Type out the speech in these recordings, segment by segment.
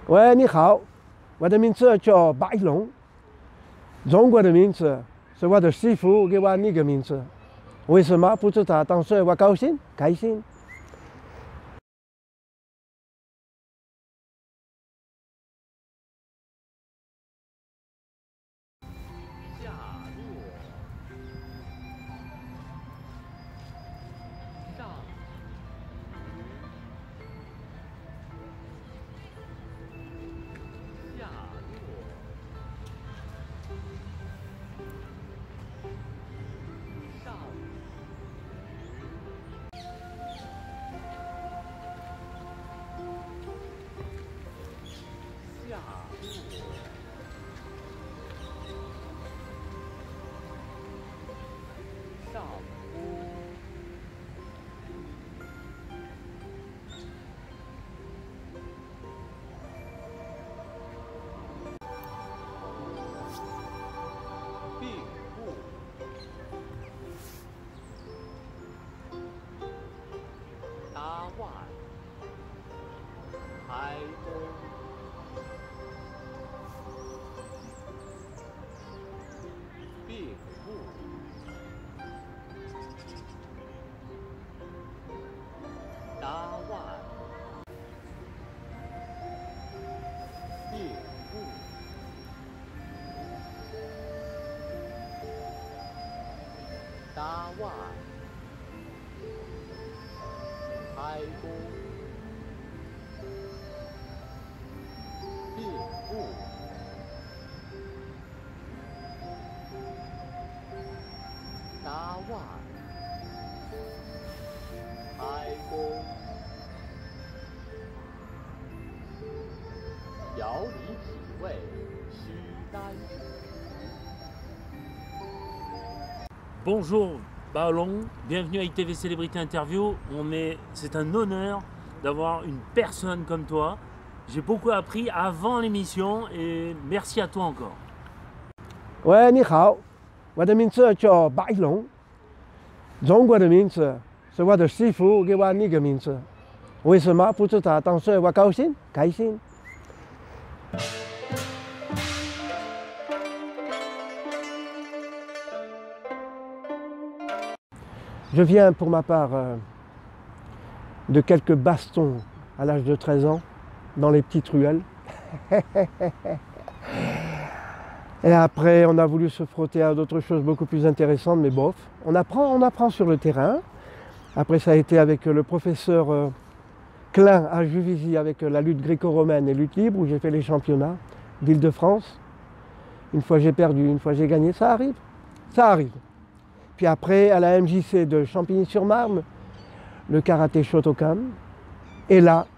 喂，你好，我的名字叫白龙，中国的名字是我的媳妇给我那个名字，为什么不知道？当时我高兴开心。下落，上下落，上下落。上坡，并步，搭腕，开弓，并步。搭腕，并步，搭腕，开弓，并步，搭腕，开弓。调理脾胃，祛肝血。Bonjour Ballon, bienvenue à ITV Célébrité Interview. C'est un honneur d'avoir une personne comme toi. J'ai beaucoup appris avant l'émission et merci à toi encore. 喂，你好，我的名字叫白龙，中国的名字是我的媳妇给我那个名字，为什么不知道？当时我高兴开心。Je viens pour ma part de quelques bastons à l'âge de 13 ans dans les petites ruelles. Et après, on a voulu se frotter à d'autres choses beaucoup plus intéressantes, mais bof. On apprend sur le terrain. Après, ça a été avec le professeur Klein à Juvisy avec la lutte gréco-romaine et lutte libre, où j'ai fait les championnats d'Île-de-France. Une fois j'ai perdu, une fois j'ai gagné, ça arrive. Ça arrive. Puis après, à la MJC de Champigny-sur-Marne, le karaté Shotokan. Et là,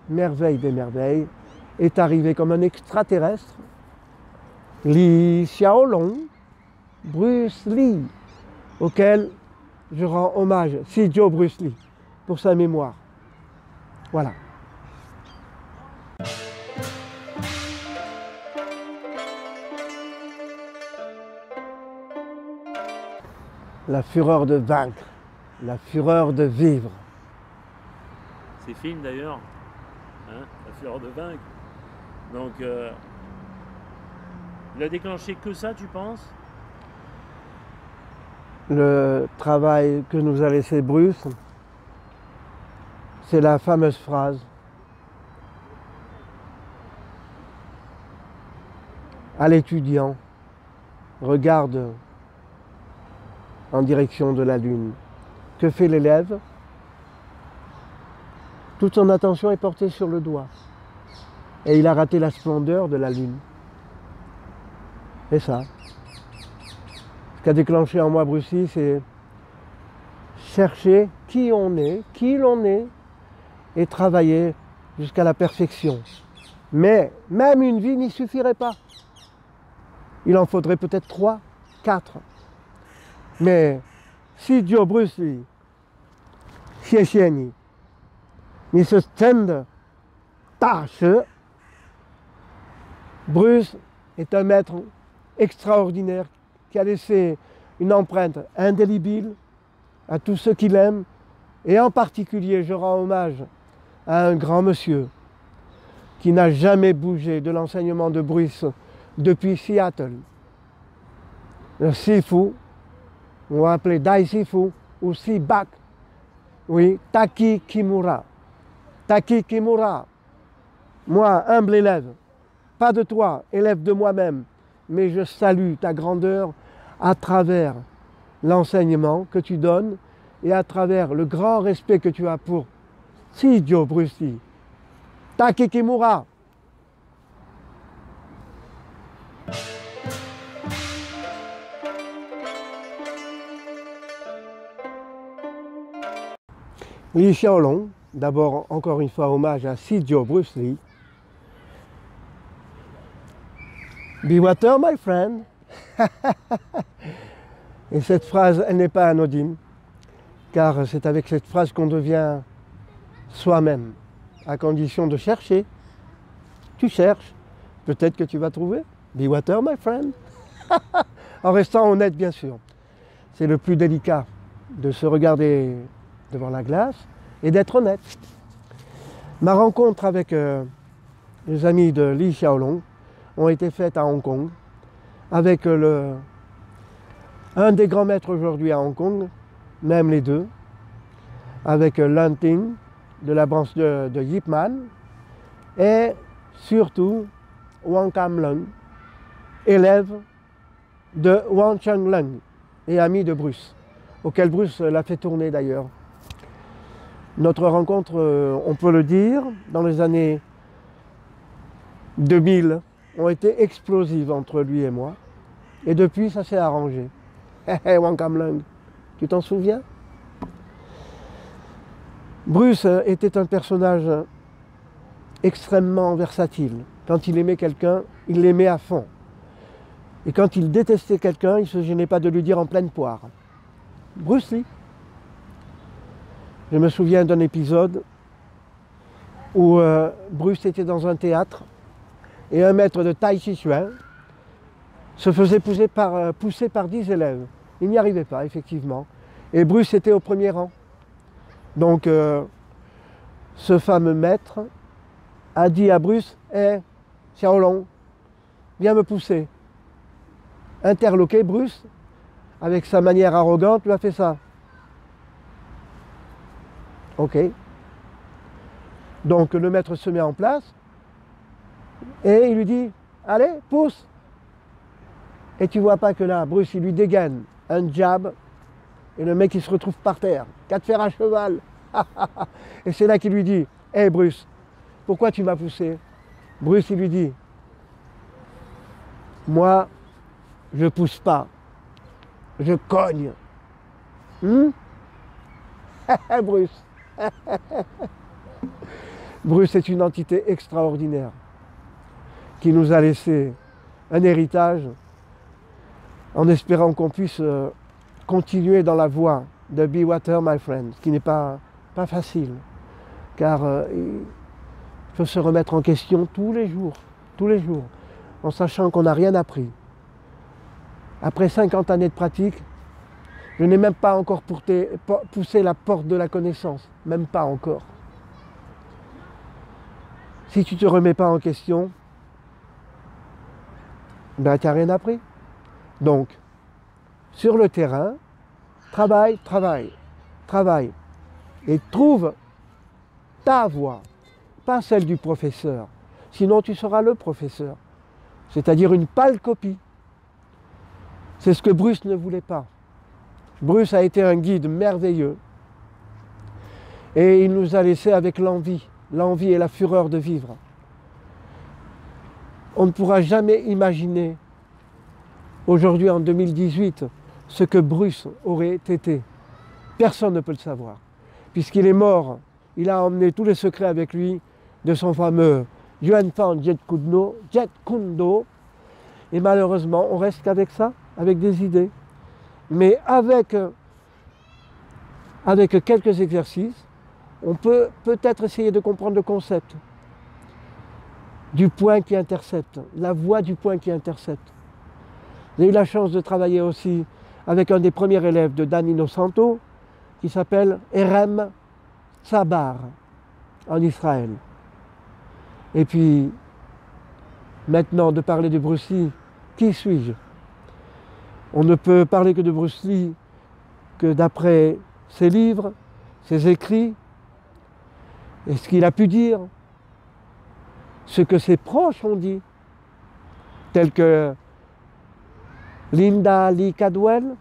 merveille des merveilles, est arrivé comme un extraterrestre, Li Xiaolong, Bruce Lee, auquel je rends hommage, Sijo Bruce Lee, pour sa mémoire. Voilà. La fureur de vaincre, la fureur de vivre. Ces films d'ailleurs, hein, la fureur de vaincre. Donc, il a déclenché que ça, tu penses? le travail que nous a laissé Bruce, c'est la fameuse phrase à l'étudiant, regarde en direction de la lune. Que fait l'élève? Toute son attention est portée sur le doigt. Et il a raté la splendeur de la lune. Et ça. Ce qui a déclenché en moi Bruce Lee, c'est chercher qui l'on est, et travailler jusqu'à la perfection. Mais même une vie n'y suffirait pas. Il en faudrait peut-être 3, 4. Mais si Dieu Bruce Lee, ni se stand tâche, Bruce est un maître extraordinaire qui a laissé une empreinte indélébile à tous ceux qui l'aiment, et en particulier je rends hommage à un grand monsieur qui n'a jamais bougé de l'enseignement de Bruce depuis Seattle. Le Sifu, on va appeler Dai Sifu ou Sibak, oui, Taki Kimura. Taki Kimura, moi, humble élève, pas de toi, élève de moi-même, mais je salue ta grandeur à travers l'enseignement que tu donnes et à travers le grand respect que tu as pour Shijo Bruce Lee. Taki Kimura. Li Xiaolong, d'abord encore une fois hommage à Shijo Bruce Lee. Be water, my friend. Et cette phrase, elle n'est pas anodine, car c'est avec cette phrase qu'on devient soi-même, à condition de chercher. Tu cherches, peut-être que tu vas trouver. Be water, my friend. En restant honnête, bien sûr. C'est le plus délicat, de se regarder devant la glace et d'être honnête. Ma rencontre avec les amis de Li Xiaolong ont été faites à Hong Kong, avec un des grands maîtres aujourd'hui à Hong Kong, même les deux, avec Lun Ting de la branche de Yip Man, et surtout Wang Kam Lung, élève de Wang Cheng Lung et ami de Bruce, auquel Bruce l'a fait tourner d'ailleurs. Notre rencontre, on peut le dire, dans les années 2000, ont été explosives entre lui et moi. Et depuis, ça s'est arrangé. Wang Kam Lung, tu t'en souviens? Bruce était un personnage extrêmement versatile. Quand il aimait quelqu'un, il l'aimait à fond. Et quand il détestait quelqu'un, il ne se gênait pas de lui dire en pleine poire. Bruce Lee. Je me souviens d'un épisode où Bruce était dans un théâtre et un maître de Tai Chi Chuan se faisait pousser par 10 élèves. Il n'y arrivait pas, effectivement. Et Bruce était au premier rang. Donc, ce fameux maître a dit à Bruce, « Hé, Xiaolong, viens me pousser. » Interloqué, Bruce, avec sa manière arrogante, lui a fait ça. Ok. Donc le maître se met en place et il lui dit « Allez, pousse !» Et tu vois pas que là, Bruce, il lui dégaine un jab et le mec il se retrouve par terre. 4 fers à cheval. Et c'est là qu'il lui dit « Hé Bruce, pourquoi tu m'as poussé ?» Bruce, il lui dit « Moi, je pousse pas, je cogne. » Bruce. Bruce est une entité extraordinaire qui nous a laissé un héritage en espérant qu'on puisse continuer dans la voie de Be Water, my friend, ce qui n'est pas facile, car il faut se remettre en question tous les jours, en sachant qu'on n'a rien appris. Après 50 années de pratique, je n'ai même pas encore poussé la porte de la connaissance, même pas encore. Si tu ne te remets pas en question, ben tu n'as rien appris. Donc, sur le terrain, Travaille, travaille, travaille. Et trouve ta voie, pas celle du professeur. Sinon tu seras le professeur. C'est-à-dire une pâle copie. C'est ce que Bruce ne voulait pas. Bruce a été un guide merveilleux. Et il nous a laissé avec l'envie et la fureur de vivre. On ne pourra jamais imaginer, aujourd'hui en 2018, ce que Bruce aurait été. Personne ne peut le savoir. Puisqu'il est mort, il a emmené tous les secrets avec lui de son fameux Yuan Fan Jet Kundo. Et malheureusement, on reste qu'avec ça, avec des idées. Mais avec quelques exercices, on peut peut-être essayer de comprendre le concept du point qui intercepte, la voie du point qui intercepte. J'ai eu la chance de travailler aussi avec un des premiers élèves de Dan Inosanto, qui s'appelle Erem Sabar, en Israël. Et puis, maintenant, de parler de Bruce Lee, qui suis-je? On ne peut parler que de Bruce Lee que d'après ses livres, ses écrits, et ce qu'il a pu dire, ce que ses proches ont dit, tels que Linda Lee Cadwell,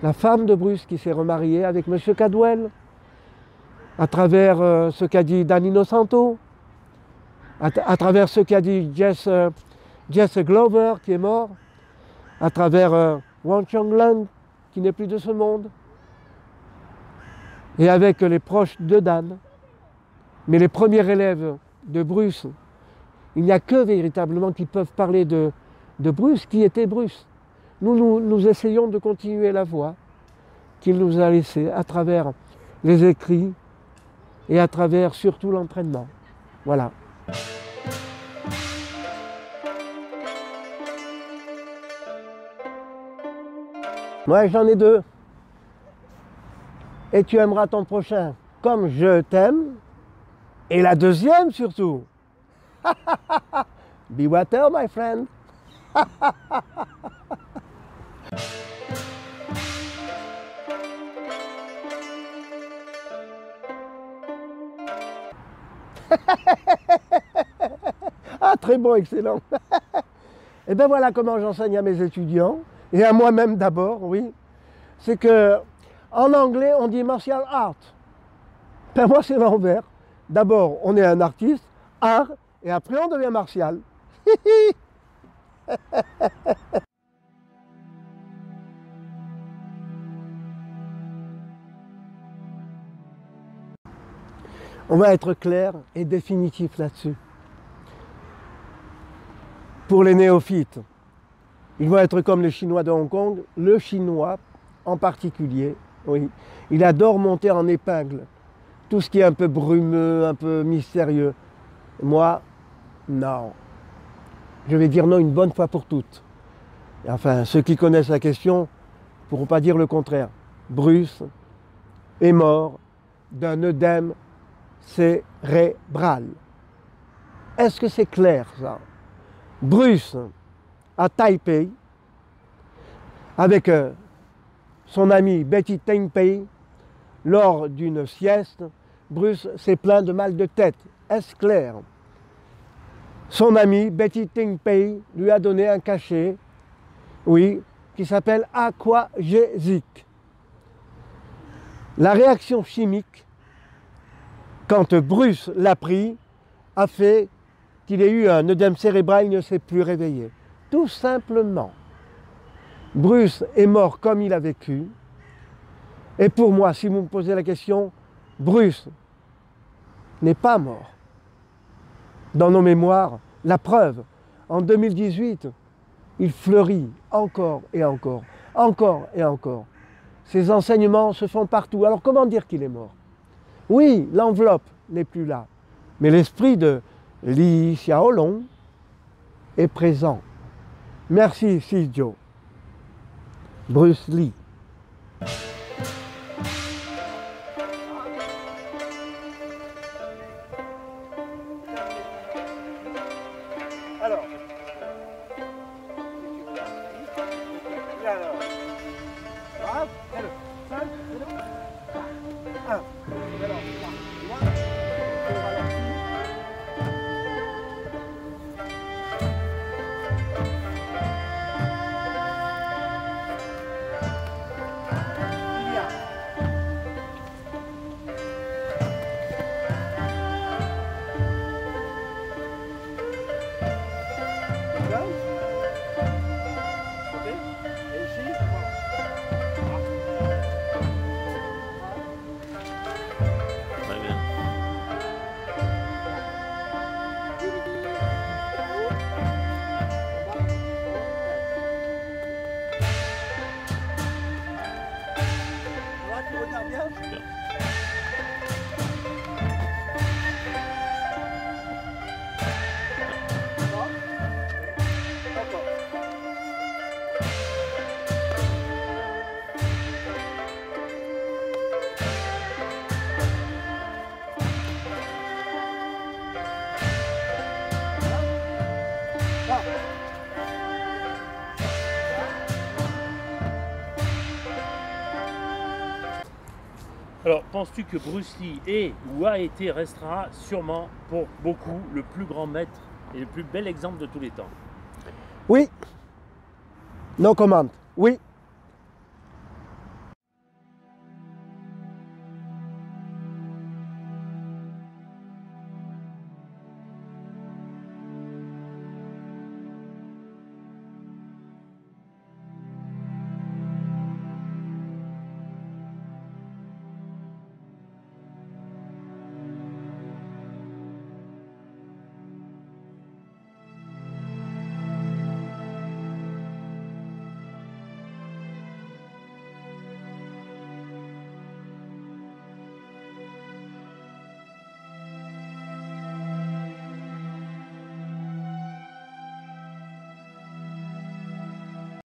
la femme de Bruce qui s'est remariée avec M. Cadwell, à travers ce qu'a dit Dan Inosanto, à travers ce qu'a dit Jess Glover qui est mort, à travers Wang Chonglan qui n'est plus de ce monde, et avec les proches de Dan. Mais les premiers élèves de Bruce, il n'y a que véritablement qui peuvent parler de Bruce, qui était Bruce. Nous essayons de continuer la voie qu'il nous a laissée à travers les écrits et à travers surtout l'entraînement. Voilà. Moi, j'en ai deux. Et tu aimeras ton prochain comme je t'aime. Et la deuxième surtout. Be water, my friend. Ah, très bon, excellent. Et bien voilà comment j'enseigne à mes étudiants, et à moi-même d'abord, oui. C'est que en anglais, on dit martial art. Ben moi, c'est l'envers. D'abord, on est un artiste, art, et après, on devient martial. On va être clair et définitif là-dessus. Pour les néophytes, ils vont être comme les Chinois de Hong Kong, le Chinois en particulier, oui. Il adore monter en épingle tout ce qui est un peu brumeux, un peu mystérieux. Moi, non. Je vais dire non une bonne fois pour toutes. Enfin, ceux qui connaissent la question ne pourront pas dire le contraire. Bruce est mort d'un œdème cérébral. Est-ce que c'est clair ça? Bruce, à Taipei, avec son ami Betty Tenpei, lors d'une sieste, Bruce s'est plaint de mal de tête. Est-ce clair? Son ami Betty Tenpei lui a donné un cachet, oui, qui s'appelle aquagésique. La réaction chimique, quand Bruce l'a pris, a fait qu'il ait eu un œdème cérébral, il ne s'est plus réveillé. Tout simplement. Bruce est mort comme il a vécu. Et pour moi, si vous me posez la question, Bruce n'est pas mort. Dans nos mémoires, la preuve, en 2018, il fleurit encore et encore, encore et encore. Ses enseignements se font partout. Alors comment dire qu'il est mort? Oui, l'enveloppe n'est plus là, mais l'esprit de Li Xiaolong est présent. Merci, Sis Joe. Bruce Lee. Alors, droite, Alors, penses-tu que Bruce Lee est ou a été, restera sûrement pour beaucoup le plus grand maître et le plus bel exemple de tous les temps? Oui. No comment. Oui.